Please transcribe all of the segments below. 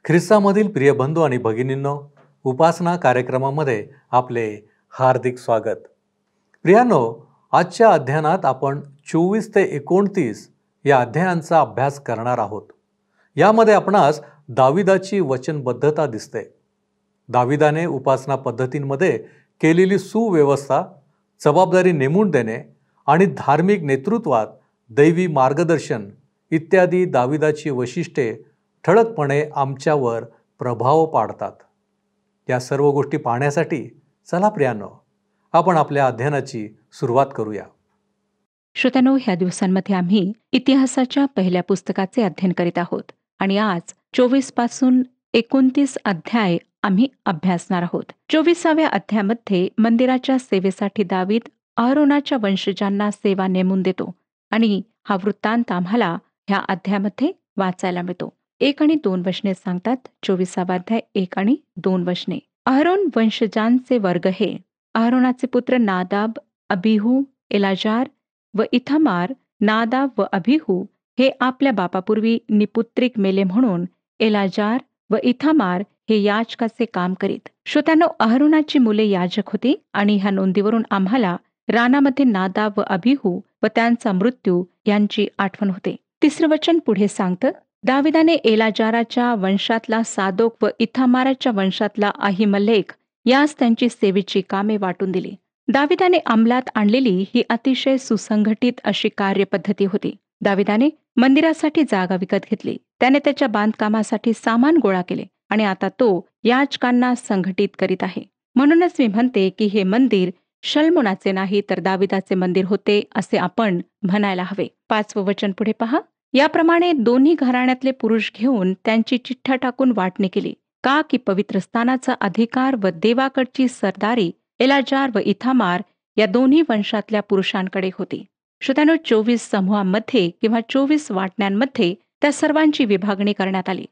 ख्रिस्तामधील प्रिय बंधू आणि भगिनींनो, उपासना कार्यक्रमामध्ये आपले हार्दिक स्वागत. प्रियानो, आजच्या अध्ययनात आपण 24 ते 29 या अध्यायांचा अभ्यास करणार आहोत. यामध्ये आपणास दाविदाची वचनबद्धता दिसते. दाविदाने उपासना पद्धतींमध्ये केलेली सुव्यवस्था, जबाबदारी नेमून देणे आणि धार्मिक नेतृत्वात दैवी मार्गदर्शन इत्यादी दाविदाची वैशिष्ट्ये ठळकपणे आमच्यावर प्रभाव पाडतात. या सर्व गोष्टी पाहण्यासाठी चला प्रियानो, आपण आपल्या अध्ययनाची सुरुवात करूया. श्रोत्यानो, ह्या दिवसांमध्ये आम्ही इतिहासाच्या पहिल्या पुस्तकाचे अध्ययन करीत आहोत आणि आज 24 पासून 29 अध्याय आम्ही अभ्यासणार आहोत. 24व्या अध्यायामध्ये मंदिराच्या सेवेसाठी दावीद अहरोनाच्या वंशजांना सेवा नेमून देतो आणि हा वृत्तांत आम्हाला ह्या अध्यायामध्ये वाचायला मिळतो. 1 आणि 2 वचने सांगतात. 24वा अध्याय 1 आणि 2 वचने. अहरोन वंशजांचे वर्ग हे: अहरोनाचे पुत्र नादाब, अबिहू, एलाजार व इथमार. नादाब व अबिहू हे आपल्या बापापूर्वी निपुत्रिक मेले म्हणून एलाजार व इथमार हे याजकाचे काम करीत. श्रोत्यांनो, अहरोनाची मुले याजक होती आणि ह्या नोंदीवरून आम्हाला रानामध्ये नादाब व अबिहू व त्यांचा मृत्यू यांची आठवण होते. 3रं वचन पुढे सांगतं. दाविदाने एलाजाराच्या वंशातला सादोक व इथमाराच्या वंशातला अहिमलेख यास त्यांची सेवेची कामे वाटून दिली. दाविदाने अंमलात आणलेली ही अतिशय सुसंघटित अशी कार्यपद्धती होती. दाविदाने मंदिरासाठी जागा विकत घेतली. त्याने त्याच्या बांधकामासाठी सामान गोळा केले आणि आता तो याजकांना संघटित करीत आहे. म्हणूनच मी म्हणते की हे मंदिर शल्मोनाचे नाही तर दाविदाचे मंदिर होते असे आपण म्हणायला हवे. 5वं वचन पुढे पहा. याप्रमाणे दोन्ही घराण्यातले पुरुष घेऊन त्यांची चिठ्ठ्या टाकून वाटणी केली, का की पवित्र स्थानाचा अधिकार व देवाकडची सरदारी एलाजार व इथमार या दोन्ही वंशातल्या पुरुषांकडे होती. श्रोत्यानो, 24 समूहांमध्ये किंवा 24 वाटण्यांमध्ये त्या सर्वांची विभागणी करण्यात आली.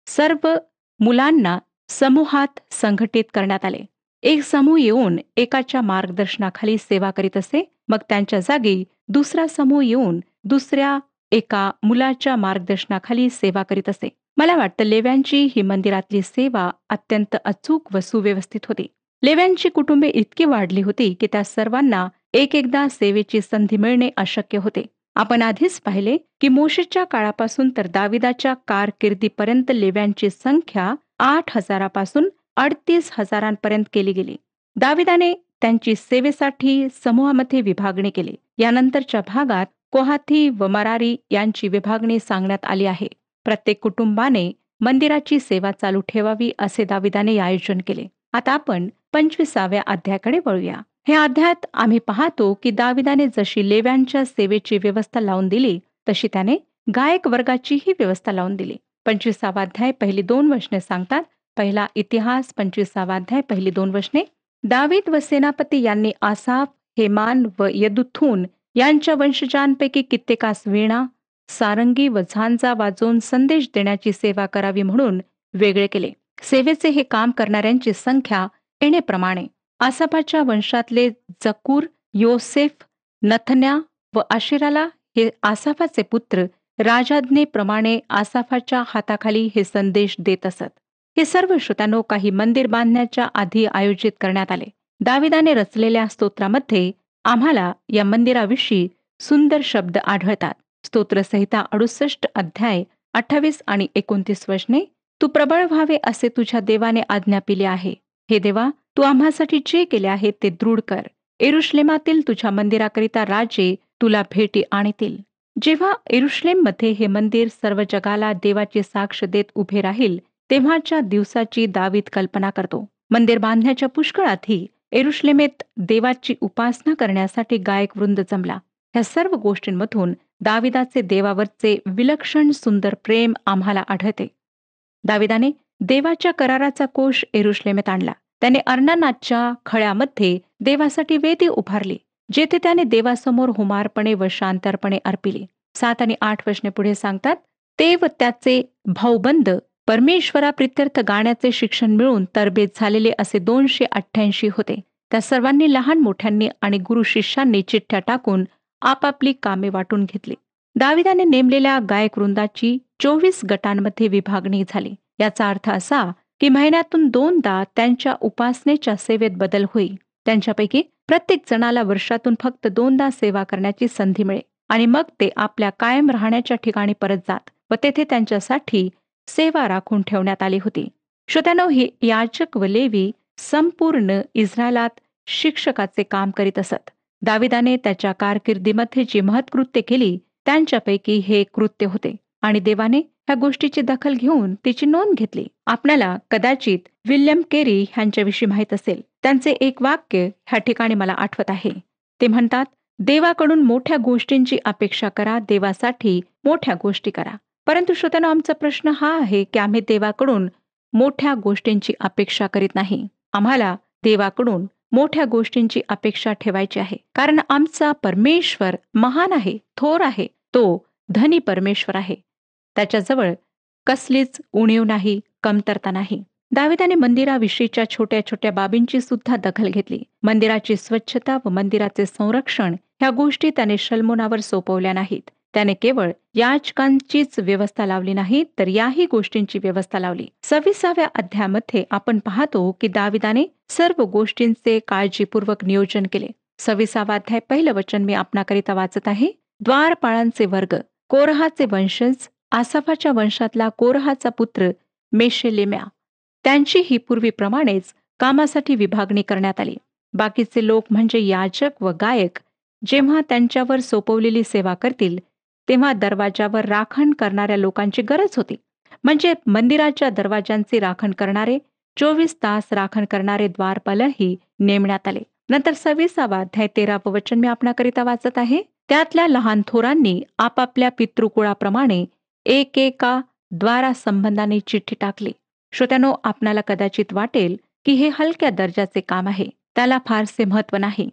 सर्व मुलांना समूहात संघटित करण्यात आले. एक समूह येऊन एकाच्या मार्गदर्शनाखाली सेवा करीत असे, मग त्यांच्या जागी दुसरा समूह येऊन दुसऱ्या एका मुलाच्या मार्गदर्शनाखाली सेवा करीत असे. मला वाटतं लेव्यांची ही मंदिरातली सेवा अत्यंत अचूक व सुव्यवस्थित होती. लेव्यांची कुटुंबे इतकी वाढली होती की त्या सर्वांना एकदा सेवेची संधी मिळणे अशक्य होते. आपण आधीच पाहिले की मोशेच्या काळापासून तर दाविदाच्या कारकिर्दीपर्यंत लेव्यांची संख्या 8,000 पासून 38,000 केली गेली. दाविदाने त्यांची सेवेसाठी समूहामध्ये विभागणी केली. यानंतरच्या भागात कोहाथी व मरारी यांची विभागणी सांगण्यात आली आहे. प्रत्येक कुटुंबाने मंदिराची सेवा चालू ठेवावी असे दाविदाने आयोजन केले. आता आपण 25व्या अध्यायाकडे वळूया. ह्या अध्यायात आम्ही पाहतो की दाविदाने जशी लेव्यांच्या सेवेची व्यवस्था लावून दिली तशी त्याने गायक वर्गाचीही व्यवस्था लावून दिली. 25वा अध्याय पहिली 2 वचने सांगतात. पहिला इतिहास 25वा अध्याय पहिली 2 वचने. दावीद व सेनापती यांनी आसाफ, हेमान व यदुथून यांच्या वंशजांपैकी कित्येकास वीणा, सारंगी व झांजा वाजवून संदेश देण्याची सेवा करावी म्हणून वेगळे केले. सेवेचे हे काम करणाऱ्यांची संख्या येणेप्रमाणे: आसाफाच्या वंशातले जकूर, योसेफ, नथन्या व आशिराला हे आसाफाचे पुत्र राजाज्ञेप्रमाणे आसाफाच्या हाताखाली हे संदेश देत असत. हे सर्व श्रोत्यांनो काही मंदिर बांधण्याच्या आधी आयोजित करण्यात आले. दाविदाने रचलेल्या स्तोत्रामध्ये आम्हाला या मंदिराविषयी सुंदर शब्द आढळतात. स्तोत्रसंहिता 68 अध्याय 28 आणि 29 वचने. तू प्रबळ व्हावे असे तुझ्या देवाने आज्ञा पिली आहे. हे देवा, तू आम्हासाठी जे केले आहे ते दृढ कर. यरुशलेमातील तुझ्या मंदिराकरिता राजे तुला भेटी आणतील. जेव्हा यरुशलेममध्ये हे मंदिर सर्व जगाला देवाची साक्ष देत उभे राहील तेव्हाच्या दिवसाची दावीद कल्पना करतो. मंदिर बांधण्याच्या पुष्कळ आधी यरुशलेमेत देवाची उपासना करण्यासाठी गायक वृंद जमला. ह्या सर्व गोष्टींमधून दाविदाचे देवावरचे विलक्षण सुंदर प्रेम आम्हाला आढळते. दाविदाने देवाच्या कराराचा कोश यरुशलेमेत आणला. त्याने अर्नानाच्या खळ्यामध्ये देवासाठी वेदी उभारली, जेथे त्याने देवासमोर हुमारपणे व शांतरपणे अर्पिली. 7 आणि 8 वचने पुढे सांगतात. ते व त्याचे भाऊबंद परमेश्वराप्रित्यर्थ गाण्याचे शिक्षण मिळून तरबेज झालेले असे 288 होते. त्या सर्वांनी लहान मोठ्यांनी आणि गुरु शिष्यांनी चिठ्ठ्या टाकून आपापली कामे वाटून घेतली. दाविदाने नेमलेल्या गायक वृंदाची 24 गटांमध्ये विभागणी झाली. याचा अर्थ असा की महिन्यातून 2दा त्यांच्या उपासनेच्या सेवेत बदल होईल. त्यांच्यापैकी प्रत्येक जणाला वर्षातून फक्त 2दा सेवा करण्याची संधी मिळेल आणि मग ते आपल्या कायम राहण्याच्या ठिकाणी परत जात व तेथे त्यांच्यासाठी सेवा राखून ठेवण्यात आली होती. श्रोत्यानो, हे याजक व लेवी संपूर्ण इस्रायलात शिक्षकाचे काम करीत असत. दाविदाने त्याच्या कारकिर्दीमध्ये जी महत्कृत्ये केली त्यांच्यापैकी हे एक कृत्य होते आणि देवाने ह्या गोष्टीची दखल घेऊन तिची नोंद घेतली. आपल्याला कदाचित विल्यम केरी यांच्याविषयी माहीत असेल. त्यांचे एक वाक्य ह्या ठिकाणी मला आठवत आहे. ते म्हणतात, देवाकडून मोठ्या गोष्टींची अपेक्षा करा, देवासाठी मोठ्या गोष्टी करा. परंतु श्रोत्यांनो, आमचा प्रश्न हा आहे की आम्ही देवाकडून मोठ्या गोष्टींची अपेक्षा करीत नाही. आम्हाला देवाकडून मोठ्या गोष्टींची अपेक्षा ठेवायची आहे, कारण आमचा परमेश्वर महान आहे, थोर आहे. तो धनी परमेश्वर आहे. त्याच्याजवळ कसलीच उणीव नाही, कमतरता नाही. दाविदाने मंदिराविषयीच्या छोट्या छोट्या बाबींची सुद्धा दखल घेतली. मंदिराची स्वच्छता व मंदिराचे संरक्षण ह्या गोष्टी त्याने शल्मोनावर सोपवल्या नाहीत. त्याने केवळ याजकांचीच व्यवस्था लावली नाही, तर याही गोष्टींची व्यवस्था लावली. 26व्या अध्यायामध्ये आपण पाहतो की दाविदाने सर्व गोष्टींचे काळजीपूर्वक नियोजन केले. 26वा अध्याय 1 वचन मी आपणाकरिता वाचत आहे. द्वारपाळांचे वर्ग, कोरहाचे वंशज, आसाफाच्या वंशातला कोरहाचा पुत्र मेशेलेम्या, त्यांचीही पूर्वीप्रमाणेच कामासाठी विभागणी करण्यात आली. बाकीचे लोक म्हणजे याजक व गायक जेव्हा त्यांच्यावर सोपवलेली सेवा करतील तेव्हा दरवाजावर राखण करणाऱ्या लोकांची गरज होती. म्हणजे मंदिराच्या दरवाजांचे राखण करणारे, 24 तास राखण करणारे द्वारपालही नेमण्यात आले. नंतर 26वा अध्याय 13वे वचन मी आपणाकरिता वाचत आहे. त्यातल्या लहान थोरांनी आपापल्या पितृकुळाप्रमाणे एकेका द्वारासंबंधाने चिठ्ठी टाकली. श्रोत्यानो, आपणाला कदाचित वाटेल की हे हलक्या दर्जाचे काम आहे, त्याला फारसे महत्व नाही.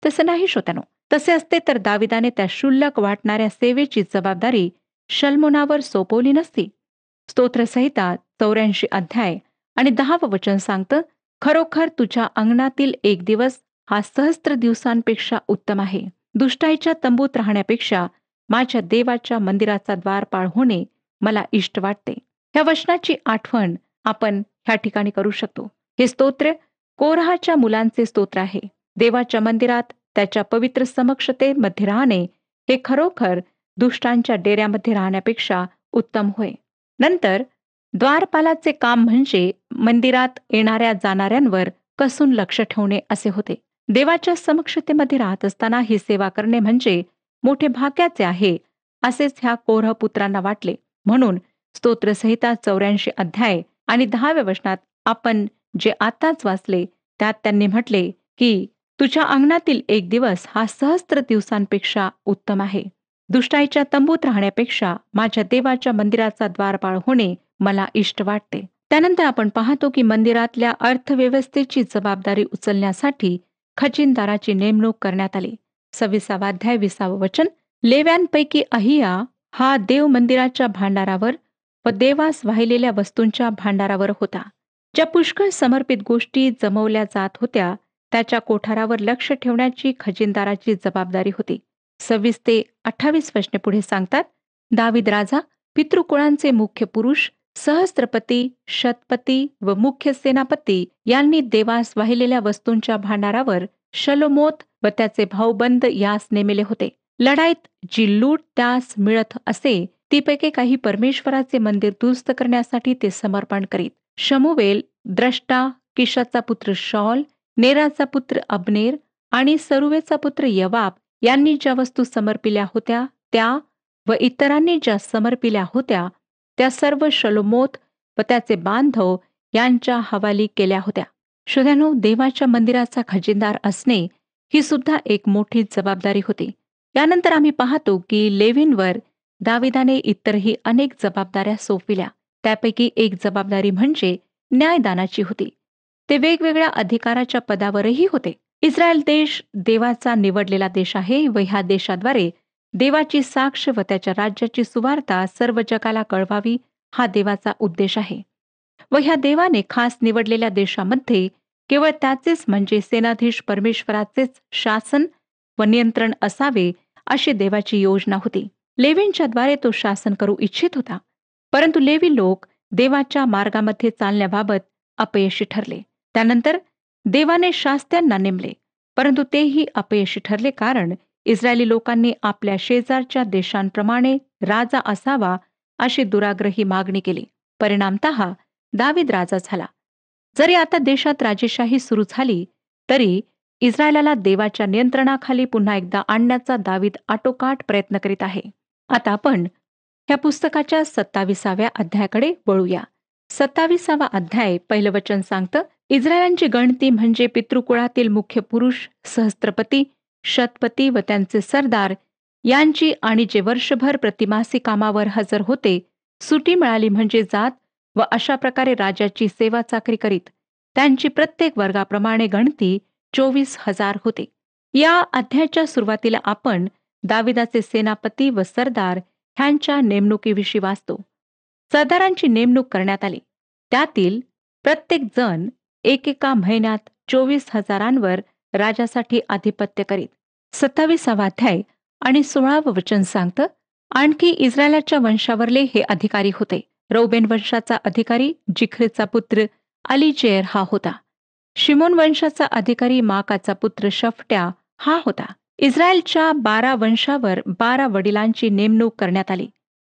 तसं नाही श्रोत्यानो. तसे असते तर दाविदाने त्या क्षुल्लक वाटणाऱ्या सेवेची जबाबदारी शल्मोनावर सोपवली नसती. स्तोत्रसंहिता 84 अध्याय आणि 10वं वचन सांगतं, खरोखर तुझ्या अंगणातील एक दिवस हा सहस्त्र दिवसांपेक्षा उत्तम आहे. दुष्टाईच्या तंबूत राहण्यापेक्षा माझ्या देवाच्या मंदिराचा द्वारपाळ होणे मला इष्ट वाटते. ह्या वचनाची आठवण आपण ह्या ठिकाणी करू शकतो. हे स्तोत्र कोरहाच्या मुलांचे स्तोत्र आहे. देवाच्या मंदिरात त्याच्या पवित्र समक्षतेमध्ये राहणे हे खरोखर दुष्टांच्या डेऱ्यामध्ये राहण्यापेक्षा उत्तम होय. नंतर द्वारपालाचे काम म्हणजे मंदिरात येणाऱ्या जाणाऱ्यांवर कसून लक्ष ठेवणे असे होते. देवाच्या समक्षतेमध्ये राहत असताना ही सेवा करणे म्हणजे मोठे भाग्याचे आहे असेच ह्या कोरह पुत्रांना वाटले. म्हणून स्तोत्रसंहिता 84 अध्याय आणि 10व्या वचनात आपण जे आताच वाचले त्यात त्यांनी म्हटले की तुझ्या अंगणातील एक दिवस हा सहस्त्र दिवसांपेक्षा उत्तम आहे. दुष्टाईच्या तंबूत राहण्यापेक्षा माझ्या देवाच्या मंदिराचा द्वारपाळ होणे मला इष्ट वाटते. त्यानंतर आपण पाहतो की मंदिरातल्या अर्थव्यवस्थेची जबाबदारी उचलण्यासाठी खजिनदाराची नेमणूक करण्यात आली. 26वा अध्याय 20वे वचन. लेव्यांपैकी अहिया हा देव मंदिराच्या भांडारावर व देवास वाहिलेल्या वस्तूंच्या भांडारावर होता. ज्या पुष्कळ समर्पित गोष्टी जमवल्या जात होत्या त्याच्या कोठारावर लक्ष ठेवण्याची खजिनदाराची जबाबदारी होती. 26 ते 28 वचने पुढे सांगतात, दावीद राजा पितृकुळांचे मुख्य पुरुष, सहस्त्रपती, शतपती व मुख्य सेनापती यांनी देवास वाहिलेल्या वस्तूंच्या भांडारावर शलोमोत व त्याचे भाऊबंद यास नेमिले होते. लढाईत जी लूट त्यास मिळत असे तीपैकी काही परमेश्वराचे मंदिर दुरुस्त करण्यासाठी ते समर्पण करीत. शमुवेल, द्रष्टा, किशाचा पुत्र शॉल, नेराचा पुत्र अबनेर आणि सरुवेचा पुत्र यवाब यांनी ज्या वस्तू समर्पिल्या होत्या त्या व इतरांनी ज्या समर्पिल्या होत्या त्या सर्व शलोमोत व त्याचे बांधव यांच्या हवाली केल्या होत्या. श्रोत्यांनो, देवाच्या मंदिराचा खजिनदार असणे ही सुद्धा एक मोठी जबाबदारी होती. यानंतर आम्ही पाहतो की लेवींवर दाविदाने इतरही अनेक जबाबदाऱ्या सोपविल्या. त्यापैकी एक जबाबदारी म्हणजे न्यायदानाची होती. ते वेगवेगळ्या अधिकाराच्या पदावरही होते. इस्रायल देश देवाचा निवडलेला देश आहे व ह्या देशाद्वारे देवाची साक्ष व त्याच्या राज्याची सुवार्ता सर्व जगाला कळवावी हा देवाचा उद्देश आहे. व ह्या देवाने खास निवडलेल्या देशामध्ये केवळ त्याचेच म्हणजे सेनाधीश परमेश्वराचेच शासन व नियंत्रण असावे अशी देवाची योजना होती. लेवींच्या द्वारे तो शासन करू इच्छित होता. परंतु लेवी लोक देवाच्या मार्गामध्ये चालण्याबाबत अपयशी ठरले. त्यानंतर देवाने शास्त्यांना नेमले, परंतु तेही अपयशी ठरले, कारण इस्रायली लोकांनी आपल्या शेजारच्या देशांप्रमाणे राजा असावा अशी दुराग्रही मागणी केली. परिणामतः दावीद राजा झाला. जरी आता देशात राजेशाही सुरू झाली तरी इस्रायलाला देवाच्या नियंत्रणाखाली पुन्हा एकदा आणण्याचा दावीद आटोकाट प्रयत्न करीत आहे. आता आपण ह्या पुस्तकाच्या 27व्या अध्यायाकडे वळूया. 27वा अध्याय पहिलं वचन सांगतं, इस्रायलांची गणती म्हणजे पितृकुळातील मुख्य पुरुष, सहस्त्रपती, शतपती व त्यांचे सरदार यांची, आणि जे वर्षभर प्रतिमासी कामावर हजर होते, सुटी मिळाली म्हणजे जात व अशा प्रकारे राजाची सेवा चाकरी करीत, त्यांची प्रत्येक वर्गाप्रमाणे गणती 24,000 होते. या अध्यायाच्या सुरुवातीला आपण दाविदाचे सेनापती व सरदार ह्यांच्या नेमणुकीविषयी वाचतो. सरदारांची नेमणूक करण्यात आली. त्यातील प्रत्येक जण एकेका महिन्यात 24,000 राजासाठी आधिपत्य करीत. 27वा अध्याय आणि 16वं वचन सांगतं, आणखी इस्रायलाच्या वंशावरले हे अधिकारी होते. रौबेन वंशाचा अधिकारी जिख्रीचा पुत्र अलीचेर हा होता. शिमोन वंशाचा अधिकारी माकाचा पुत्र शफ्ट्या हा होता. इस्रायलच्या 12 वंशावर 12 वडिलांची नेमणूक करण्यात आली.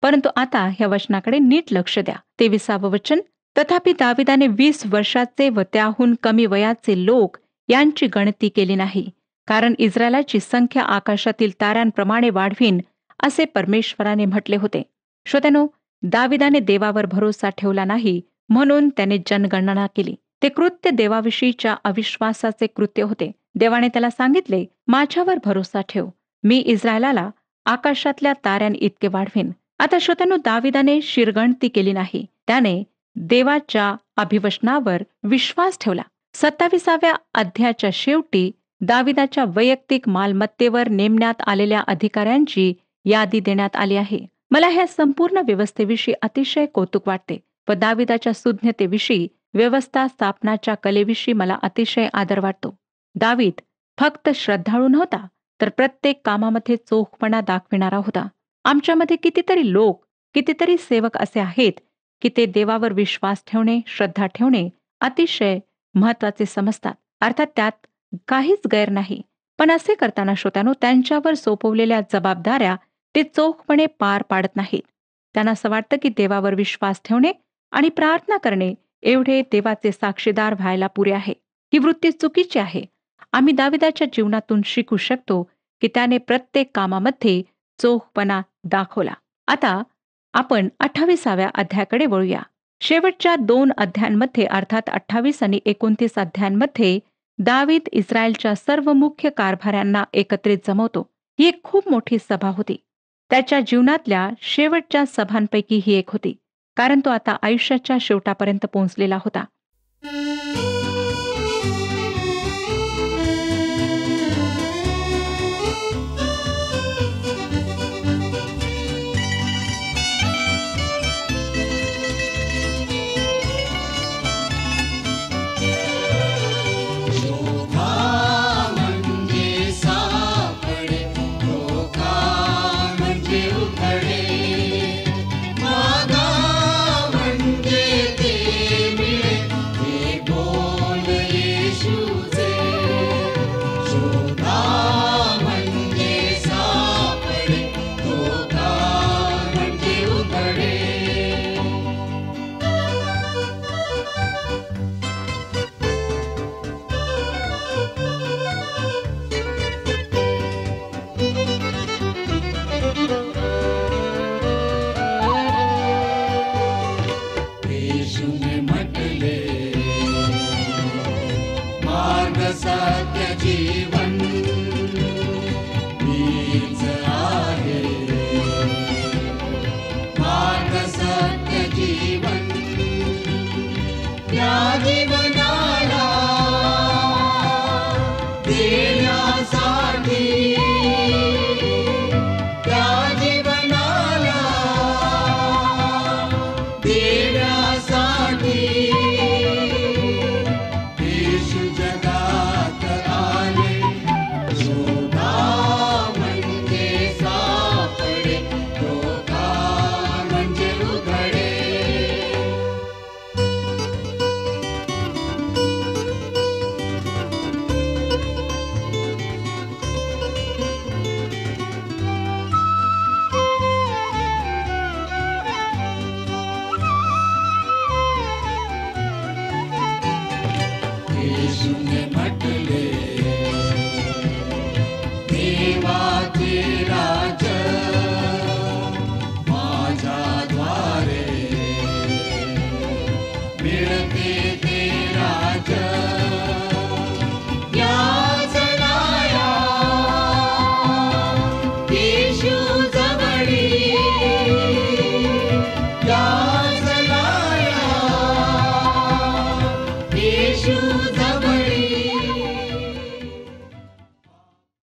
परंतु आता ह्या वचनाकडे नीट लक्ष द्या. 23वं वचन, तथापि दाविदाने 20 वर्षाचे व त्याहून कमी वयाचे लोक यांची गणती केली नाही, कारण इस्रायलाची संख्या आकाशातील ताऱ्यांप्रमाणे वाढवीन असे परमेश्वराने म्हटले होते. श्रोत्यानो, दाविदाने देवावर भरोसा ठेवला नाही, म्हणून त्याने जनगणना केली. ते कृत्य देवाविषयीच्या अविश्वासाचे कृत्य होते. देवाने त्याला सांगितले, माझ्यावर भरोसा ठेव, मी इस्रायलाला आकाशातल्या ताऱ्यांइतके वाढवीन. आता श्रोत्यानो, दाविदाने शिरगणती केली नाही, त्याने देवाच्या अभिवचनावर विश्वास ठेवला. 27व्या अध्यायाच्या शेवटी दाविदाच्या वैयक्तिक मालमत्तेवर नेमण्यात आलेल्या अधिकाऱ्यांची यादी देण्यात आली आहे. मला ह्या संपूर्ण व्यवस्थेविषयी अतिशय कौतुक वाटते व दाविदाच्या सुज्ञतेविषयी, व्यवस्था स्थापनाच्या कलेविषयी मला अतिशय आदर वाटतो. दावीद फक्त श्रद्धाळू नव्हता, तर प्रत्येक कामामध्ये चोखपणा दाखविणारा होता. आमच्यामध्ये कितीतरी लोक, कितीतरी सेवक असे आहेत की ते देवावर विश्वास ठेवणे, श्रद्धा ठेवणे अतिशय महत्वाचे समजतात. अर्थात त्यात काहीच गैर नाही. पण असे करताना श्रोत्यानो, त्यांच्यावर सोपवलेल्या जबाबदाऱ्या ते चोखपणे पार पाडत नाहीत. त्यांना असं वाटतं की देवावर विश्वास ठेवणे आणि प्रार्थना करणे एवढे देवाचे साक्षीदार व्हायला पुरे आहे. ही वृत्ती चुकीची आहे. आम्ही दाविदाच्या जीवनातून शिकू शकतो की त्याने प्रत्येक कामामध्ये चोखपणा दाखवला. आता आपण 28व्या अध्यायाकडे वळूया. शेवटच्या 2 अध्यायांमध्ये, अर्थात 28 आणि 29 अध्यायांमध्ये दावीद इस्रायलच्या सर्व मुख्य कारभाऱ्यांना एकत्रित जमवतो. ही एक खूप मोठी सभा होती. त्याच्या जीवनातल्या शेवटच्या सभांपैकी ही एक होती, कारण तो आता आयुष्याच्या शेवटापर्यंत पोहोचलेला होता. मागा म्हणजे ते मिळे, ते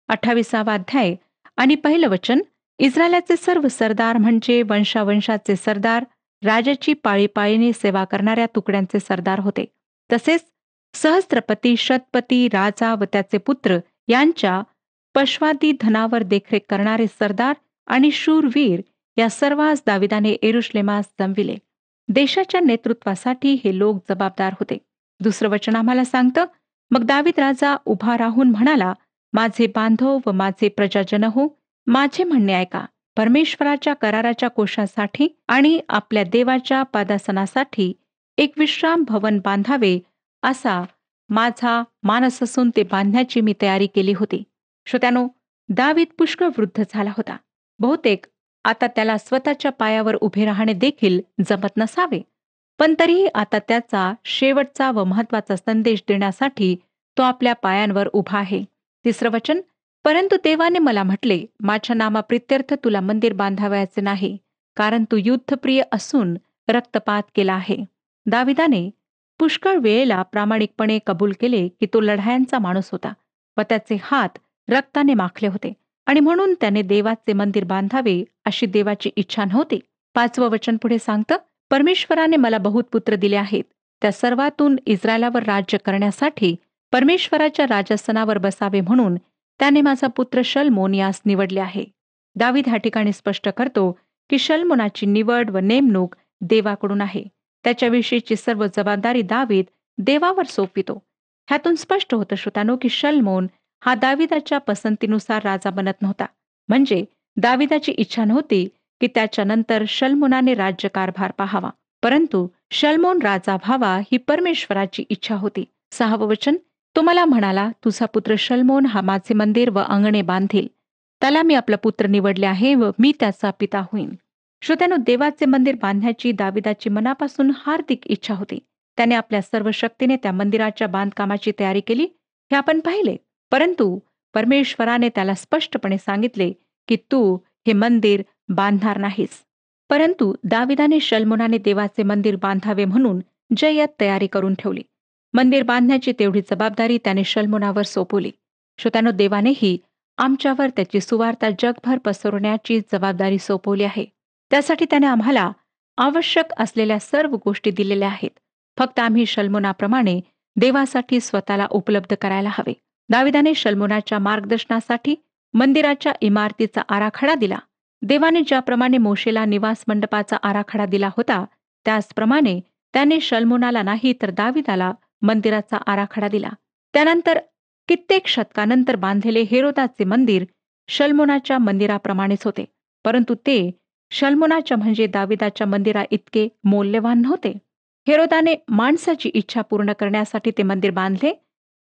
28वा अध्याय आणि पहिलं वचन, इस्रायलाचे सर्व सरदार म्हणजे वंशावंशाचे सरदार, राजाची पाळीपाळीने सेवा करणाऱ्या तुकड्यांचे सरदार होते. तसेच सहस्त्रपती, शतपती, राजा व त्याचे पुत्र यांच्या पश्वादी धनावर देखरेख करणारे सरदार आणि शूरवीर या सर्वांस दाविदाने येरुशलेमास जमविले. देशाच्या नेतृत्वासाठी हे लोक जबाबदार होते. दुसरं वचन आम्हाला सांगतं, मग दावीद राजा उभा राहून म्हणाला, माझे बांधव व माझे प्रजाजन हो, माझे म्हणणे ऐका. परमेश्वराच्या कराराच्या कोशासाठी आणि आपल्या देवाच्या पादासनासाठी एक विश्राम भवन बांधावे असा माझा मानस असून ते बांधण्याची मी तयारी केली होती. श्रोत्यानो, दावीद पुष्कळ वृद्ध झाला होता. बहुतेक आता त्याला स्वतःच्या पायावर उभे राहणे देखील जमत नसावे, पण तरीही आता त्याचा शेवटचा व महत्वाचा संदेश देण्यासाठी तो आपल्या पायांवर उभा आहे. तिसरं वचन, परंतु देवाने मला म्हटले, माझ्या नामाप्रित्यर्थ तुला मंदिर बांधावयाचे नाही, कारण तू युद्धप्रिय असून रक्तपात केला आहे. दाविदाने पुष्कळ वेळेला प्रामाणिकपणे कबूल केले की तो लढायांचा माणूस होता व त्याचे हात रक्ताने माखले होते आणि म्हणून त्याने देवाचे मंदिर बांधावे अशी देवाची इच्छा नव्हती. 5वं वचन पुढे सांगतं, परमेश्वराने मला बहुत पुत्र दिले आहेत. त्या सर्वातून इस्रायलावर राज्य करण्यासाठी परमेश्वराच्या राजासनावर बसावे म्हणून त्याने माझा पुत्र शल्मोन यास निवडले आहे. दावीद ह्या ठिकाणी स्पष्ट करतो की शल्मोनाची निवड व नेमणूक देवाकडून आहे. त्याच्याविषयीची सर्व जबाबदारी दावीद देवावर सोपवितो. ह्यातून स्पष्ट होतं श्रोतानो की शल्मोन हा दाविदाच्या पसंतीनुसार राजा बनत नव्हता. म्हणजे दाविदाची इच्छा नव्हती की त्याच्यानंतर शल्मोनाने राज्यकारभार पाहावा, परंतु शल्मोन राजा व्हावा ही परमेश्वराची इच्छा होती. 6वं वचन, तो मला म्हणाला, तुझा पुत्र शल्मोन हा माझे मंदिर व अंगणे बांधील. त्याला मी आपला पुत्र निवडले आहे व मी त्याचा पिता होईन. श्रोत्यानो, देवाचे मंदिर बांधण्याची दाविदाची मनापासून हार्दिक इच्छा होती. त्याने आपल्या सर्व शक्तीने त्या मंदिराच्या बांधकामाची तयारी केली हे आपण पाहिले, परंतु परमेश्वराने त्याला स्पष्टपणे सांगितले की तू हे मंदिर बांधणार नाहीस. परंतु दाविदाने शल्मोनाने देवाचे मंदिर बांधावे म्हणून जय्यत तयारी करून ठेवली. मंदिर बांधण्याची तेवढी जबाबदारी त्याने शल्मोनावर सोपवली. श्रोत्यानो, देवानेही आमच्यावर त्याची सुवार्ता जगभर पसरवण्याची जबाबदारी सोपवली आहे. त्यासाठी त्याने आम्हाला आवश्यक असलेल्या सर्व गोष्टी दिलेल्या आहेत. फक्त आम्ही शल्मोनाप्रमाणे देवासाठी स्वतःला उपलब्ध करायला हवे. दाविदाने शल्मोनाच्या मार्गदर्शनासाठी मंदिराच्या इमारतीचा आराखडा दिला. देवाने ज्याप्रमाणे मोशेला निवास मंडपाचा आराखडा दिला होता, त्याचप्रमाणे त्याने शल्मोनाला नाही तर दाविदाला मंदिराचा आराखडा दिला. त्यानंतर कित्येक शतकानंतर बांधलेले हेरोदाचे मंदिर शल्मोनाच्या मंदिराप्रमाणेच होते, परंतु ते शल्मोनाच्या म्हणजे दाविदाच्या मंदिरा इतके मौल्यवान नव्हते. हेरोदाने माणसाची इच्छा पूर्ण करण्यासाठी ते मंदिर बांधले,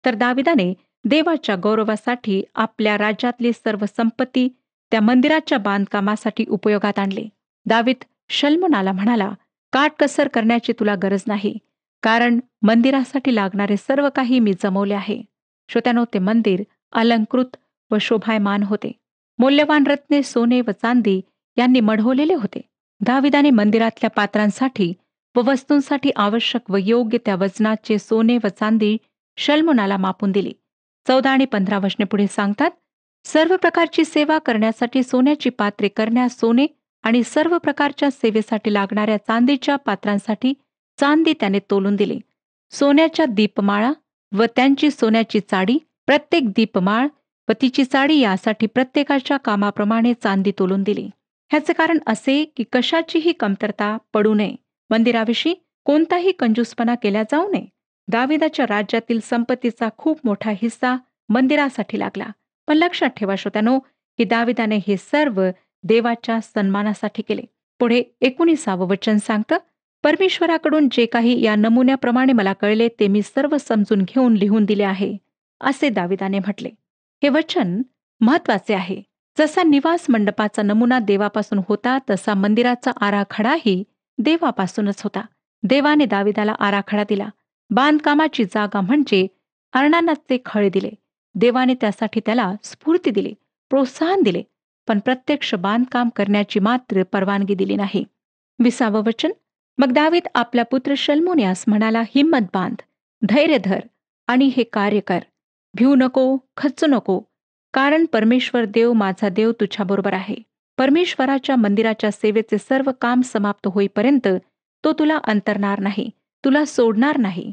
तर दाविदाने देवाच्या गौरवासाठी आपल्या राज्यातली सर्व संपत्ती त्या मंदिराच्या बांधकामासाठी उपयोगात आणले. दावीद शल्मोनाला म्हणाला, काटकसर करण्याची तुला गरज नाही, कारण मंदिरासाठी लागणारे सर्व काही मी जमवले आहे. श्रोत्यानो, ते मंदिर अलंकृत व शोभायमान होते. मौल्यवान रत्ने, सोने व चांदी यांनी मढवलेले होते. दाविदाने मंदिरातल्या पात्रांसाठी व वस्तूंसाठी आवश्यक व योग्य त्या वजनाचे सोने व चांदी शल्मोनाला मापून दिली. 14 आणि 15 वचने पुढे सांगतात, सर्व प्रकारची सेवा करण्यासाठी सोन्याची पात्रे करण्यास सोने आणि सर्व प्रकारच्या सेवेसाठी लागणाऱ्या चांदीच्या पात्रांसाठी चांदी त्याने तोलून दिली. सोन्याच्या दीपमाळा व त्यांची सोन्याची चाडी, प्रत्येक दीपमाळ व तिची चाडी यासाठी प्रत्येकाच्या कामाप्रमाणे चांदी तोलून दिली. ह्याचे कारण असे की कशाचीही कमतरता पडू नये, मंदिराविषयी कोणताही कंजूसपणा केला जाऊ नये. दाविदाच्या राज्यातील संपत्तीचा खूप मोठा हिस्सा मंदिरासाठी लागला. पण लक्षात ठेवा श्रोत्यानो, की दाविदाने हे सर्व देवाच्या सन्मानासाठी केले. पुढे 19वे वचन सांगतं, परमेश्वराकडून जे काही या नमुन्याप्रमाणे मला कळले ते मी सर्व समजून घेऊन लिहून दिले आहे, असे दाविदाने म्हटले. हे वचन महत्वाचे आहे. जसा निवास मंडपाचा नमुना देवापासून होता, तसा मंदिराचा आराखडाही देवापासूनच होता. देवाने दाविदाला आराखडा दिला. बांधकामाची जागा म्हणजे अरणानाचे खळे दिले. देवाने त्यासाठी त्याला स्फूर्ती दिली, प्रोत्साहन दिले, पण प्रत्यक्ष बांधकाम करण्याची मात्र परवानगी दिली नाही. 20वे वचन, मग दावीद आपला पुत्र शल्मोन यास म्हणाला, हिम्मत बांध, धैर्य धर आणि हे कार्य कर. भिऊ नको, खचू नको, कारण परमेश्वर देव माझा देव तुझ्याबरोबर आहे. परमेश्वराच्या मंदिराच्या सेवेचे सर्व काम समाप्त होईपर्यंत तो तुला अंतरणार नाही, तुला सोडणार नाही.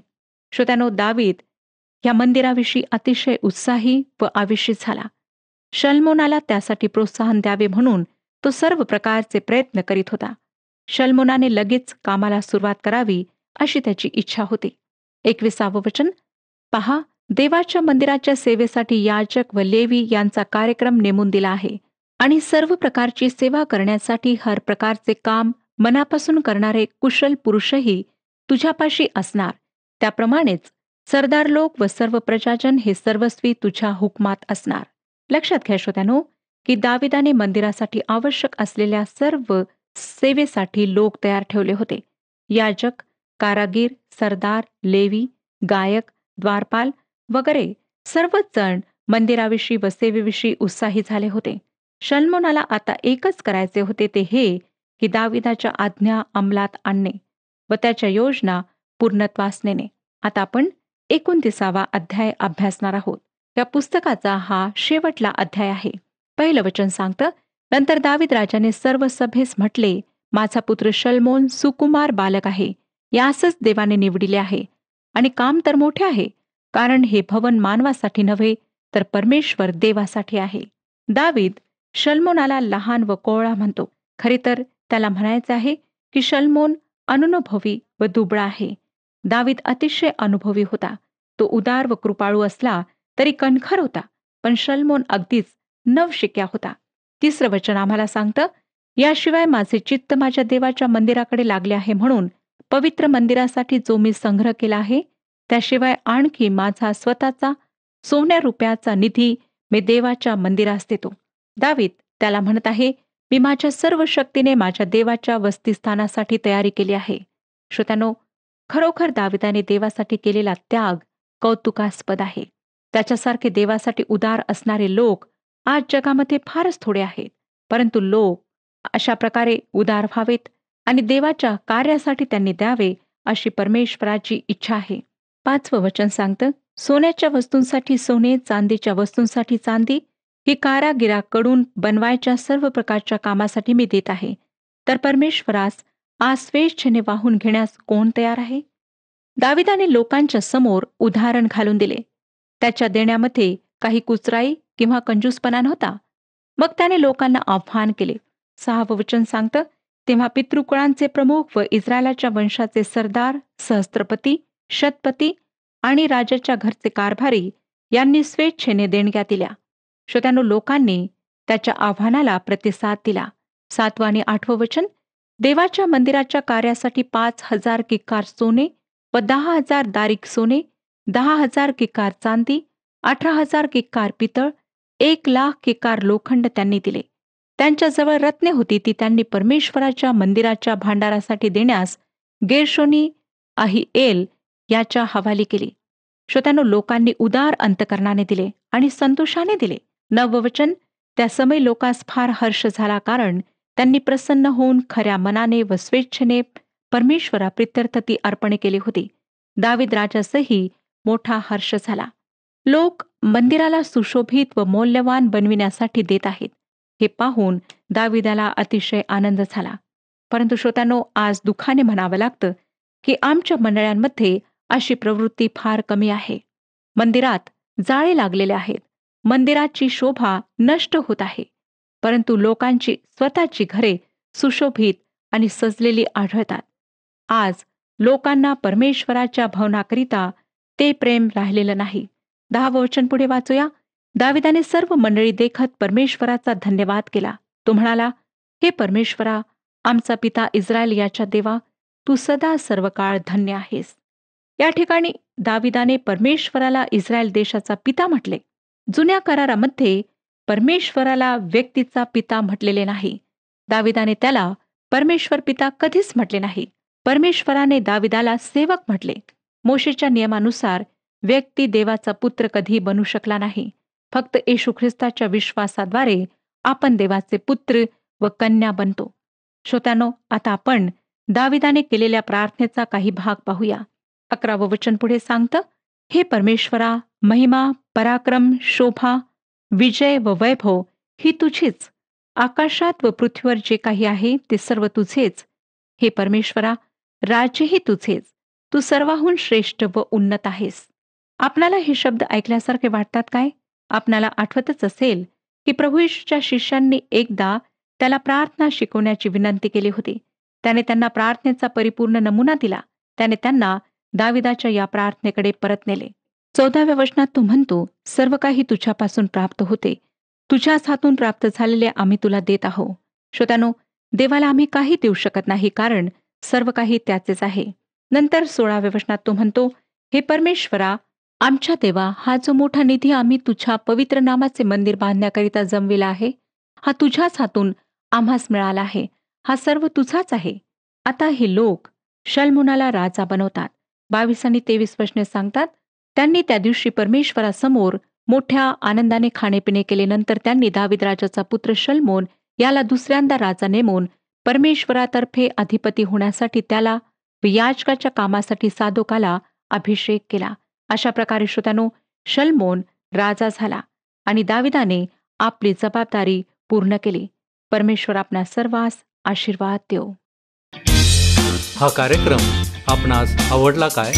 श्रोत्यानो, दावीद या मंदिराविषयी अतिशय उत्साही व आवेशित झाला. शल्मोनाला त्यासाठी प्रोत्साहन द्यावे म्हणून तो सर्व प्रकारचे प्रयत्न करीत होता. शल्मोनाने लगेच कामाला सुरुवात करावी अशी त्याची इच्छा होती. 21 वचन पहा, देवाच्या मंदिराच्या सेवेसाठी याजक व लेवी यांचा कार्यक्रम नेमून दिला आहे आणि सर्व प्रकारची सेवा करण्यासाठी हर प्रकारचे काम मनापासून करणारे कुशल पुरुषही तुझ्यापाशी असणार. त्याप्रमाणेच सरदार लोक व सर्व प्रजाजन हे सर्वस्वी तुझ्या हुकमात असणार. लक्षात घ्या श्रोत्यानो, की दाविदाने मंदिरासाठी आवश्यक असलेल्या सर्व सेवेसाठी लोक तयार ठेवले होते. याजक, कारागीर, सरदार, लेवी, गायक, द्वारपाल वगैरे सर्वच जण मंदिराविषयी व सेवेविषयी उत्साही झाले होते. शल्मोनाला आता एकच करायचे होते, ते हे की दाविदाच्या आज्ञा अंमलात आणणे व त्याच्या योजना पूर्णत्वास नेणे. आता आपण 29 अध्याय अभ्यासणार आहोत. या पुस्तकाचा हा शेवटला अध्याय आहे. पहिलं वचन सांगतं, नंतर दावीद राजाने सर्व सभेस म्हटले, माझा पुत्र शल्मोन सुकुमार बालक आहे, यासच देवाने निवडिले आहे आणि काम तर मोठे आहे, कारण हे भवन मानवासाठी नव्हे तर परमेश्वर देवासाठी आहे. दावीद शल्मोनाला लहान व कोवळा म्हणतो. खरे तर त्याला म्हणायचे आहे की शल्मोन अननुभवी व दुबळा आहे. दावीद अतिशय अनुभवी होता. तो उदार व कृपाळू असला तरी कणखर होता, पण शल्मोन अगदीच नवशिक्या होता. 3 वचन आम्हाला सांगतं, याशिवाय माझे चित्त माझ्या देवाच्या मंदिराकडे लागले आहे, म्हणून पवित्र मंदिरासाठी जो मी संग्रह केला आहे, त्याशिवाय आणखी माझा स्वतःचा सोन्या रुपयाचा निधी मी देवाच्या मंदिरास देतो. दावीद त्याला म्हणत आहे, मी माझ्या सर्व शक्तीने माझ्या देवाच्या वसतिस्थानासाठी तयारी केली आहे. श्रोत्यानो, खरोखर दाविदाने देवासाठी केलेला त्याग कौतुकास्पद आहे. त्याच्यासारखे देवासाठी उदार असणारे लोक आज जगामध्ये फारच थोडे आहेत. परंतु लोक अशा प्रकारे उदार व्हावेत आणि देवाच्या कार्यासाठी त्यांनी द्यावे अशी परमेश्वराची इच्छा आहे. 5 वचन सांगतं, सोन्याच्या वस्तूंसाठी सोने, चांदीच्या वस्तूंसाठी चांदी, ही कारागिराकडून बनवायच्या सर्व प्रकारच्या कामासाठी मी देत आहे. तर परमेश्वरास आज स्वेच्छेने वाहून घेण्यास कोण तयार आहे? दाविदाने लोकांच्या समोर उदाहरण घालून दिले. त्याच्या देण्यामध्ये काही कुचराई किंवा कंजूसपणा नव्हता. मग त्याने लोकांना आव्हान केले. 6 वचन सांगतं, तेव्हा पितृकुळांचे प्रमुख व इस्रायलाच्या वंशाचे सरदार, सहस्त्रपती, शतपती आणि राजाच्या घरचे कारभारी यांनी स्वेच्छेने देणग्या दिल्या. श्रोत्यानो, लोकांनी त्याच्या आव्हानाला प्रतिसाद दिला. 7 आणि 8 वचन, देवाच्या मंदिराच्या कार्यासाठी 5,000 किक्कार सोने व 10,000 दारिक सोने, 10,000 किक्कार चांदी, 18,000 किक्कार पितळ, 1,00,000 किक्कार लोखंड त्यांनी दिले. त्यांच्याजवळ रत्ने होती, ती त्यांनी परमेश्वराच्या मंदिराच्या भांडारासाठी देण्यास गेर्शोनी अहिएल याच्या हवाली केली. श्रोत्यानो, लोकांनी उदार अंतकरणाने दिले आणि संतोषाने दिले. 9 वचन, त्या समय लोकास फार हर्ष झाला, कारण त्यांनी प्रसन्न होऊन खऱ्या मनाने व स्वेच्छेने परमेश्वरा प्रित्यर्थ ती अर्पणे केली होती. दावीद राजासही मोठा हर्ष झाला. लोक मंदिराला सुशोभित व मौल्यवान बनविण्यासाठी देत आहेत, हे पाहून दाविदाला अतिशय आनंद झाला. परंतु श्रोत्यानो, आज दुःखाने म्हणावं लागतं की आमच्या मंडळांमध्ये अशी प्रवृत्ती फार कमी आहे. मंदिरात जाळे लागलेले आहेत. मंदिराची शोभा नष्ट होत आहे. परंतु लोकांची स्वतःची घरे सुशोभित आणि सजलेली आढळतात. आज लोकांना परमेश्वराच्या भवनाकरिता ते प्रेम राहिलेलं नाही. 10 वचन पुढे वाचूया. दाविदाने सर्व मंडळी देखत परमेश्वराचा धन्यवाद केला. तो म्हणाला, हे परमेश्वरा, आमचा पिता इस्रायल याच्या देवा, तू सदा सर्व काळ धन्य आहेस. या ठिकाणी दाविदाने परमेश्वराला इस्रायल देशाचा पिता म्हटले. जुन्या करारामध्ये परमेश्वराला व्यक्तीचा पिता म्हटलेले नाही. दाविदाने त्याला परमेश्वर पिता कधीच म्हटले नाही. परमेश्वराने दाविदाला सेवक म्हटले. मोशेच्या नियमानुसार व्यक्ती देवाचा पुत्र कधी बनू शकला नाही. फक्त येशू ख्रिस्ताच्या विश्वासाद्वारे आपण देवाचे पुत्र व कन्या बनतो. श्रोत्यानो, आता आपण दाविदाने केलेल्या प्रार्थनेचा काही भाग पाहूया. 11 वचन पुढे सांगतं, हे परमेश्वरा, महिमा, पराक्रम, शोभा, विजय व वैभव ही तुझीच. आकाशात व पृथ्वीवर जे काही आहे ते सर्व तुझेच. हे परमेश्वरा, राज्यही तुझेच. तू सर्वाहून श्रेष्ठ व उन्नत आहेस. आपणाला हे शब्द ऐकल्यासारखे वाटतात काय? आपणाला आठवतच असेल की प्रभू येशूच्या शिष्यांनी एकदा त्याला प्रार्थना शिकवण्याची विनंती केली होती. त्याने त्यांना प्रार्थनेचा परिपूर्ण नमुना दिला. त्याने त्यांना दाविदाच्या या प्रार्थनेकडे परत नेले. 14व्या वचनात तो म्हणतो, सर्व काही तुझ्यापासून प्राप्त होते. तुझ्याच हातून प्राप्त झालेले आम्ही तुला देत आहोत. श्रोत्यानो, देवाला आम्ही काही देऊ शकत नाही, कारण सर्व काही त्याचेच आहे. नंतर 16व्या वचनात तो म्हणतो, हे परमेश्वरा, आमच्या देवा, हा जो मोठा निधी आम्ही तुझ्या पवित्र नामाचे मंदिर बांधण्याकरिता जमविला आहे, हा तुझ्याच हातून आम्हास मिळाला आहे. हा सर्व तुझाच आहे. आता हे लोक शल्मोनाला राजा बनवतात. 22 आणि 23 वचने सांगतात, त्यांनी त्या दिवशी परमेश्वरासमोर मोठ्या आनंदाने खाणेपिणे केले. नंतर त्यांनी दावीद राजाचा पुत्र शल्मोन याला दुसऱ्यांदा राजा नेमून परमेश्वरातर्फे अधिपती होण्यासाठी त्याला व याजकाच्या कामासाठी सादोकाला अभिषेक केला. अशा प्रकारे श्रोत्यानो, शल्मोन राजा झाला आणि दाविदाने आपली जबाबदारी पूर्ण केली. परमेश्वर आपणा सर्वांस आशीर्वाद देव. हा कार्यक्रम आपणास आवडला काय?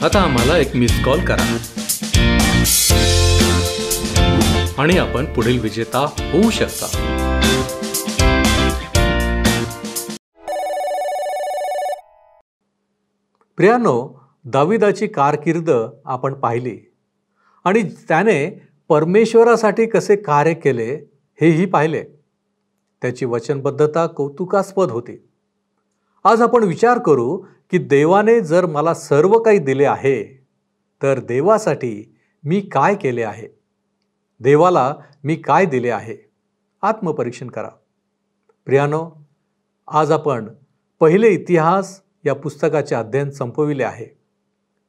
आता आम्हाला एक मिस कॉल करा आणि आपण पुढील विजेता होऊ शकता. प्रियानो, दाविदाची कारकीर्द आपण पाहिली आणि त्याने परमेश्वरासाठी कसे कार्य केले हेही पाहिले. त्याची वचनबद्धता कौतुकास्पद होती. आज आपण विचार करू की देवाने जर मला सर्व काही दिले आहे, तर देवासाठी मी काय केले आहे? देवाला मी काय दिले आहे? आत्मपरीक्षण करा. प्रियानो, आज आपण पहिले इतिहास या पुस्तकाचे अध्ययन संपविले आहे.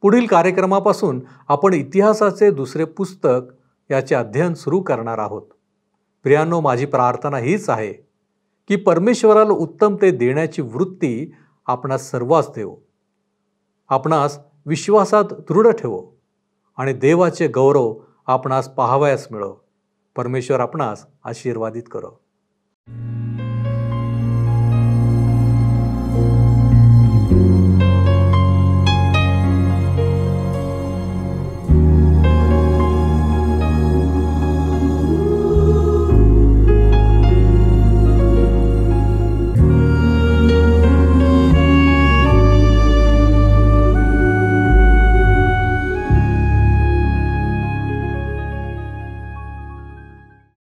पुढील कार्यक्रमापासून आपण इतिहासाचे दुसरे पुस्तक याचे अध्ययन सुरू करणार आहोत. प्रियानो, माझी प्रार्थना हीच आहे की परमेश्वराला उत्तम ते देण्याची वृत्ती आपणास सर्वांस देवो. आपणास विश्वासात दृढ ठेवो आणि देवाचे गौरव आपणास पाहावयास मिळो. परमेश्वर आपणास आशीर्वादित करो.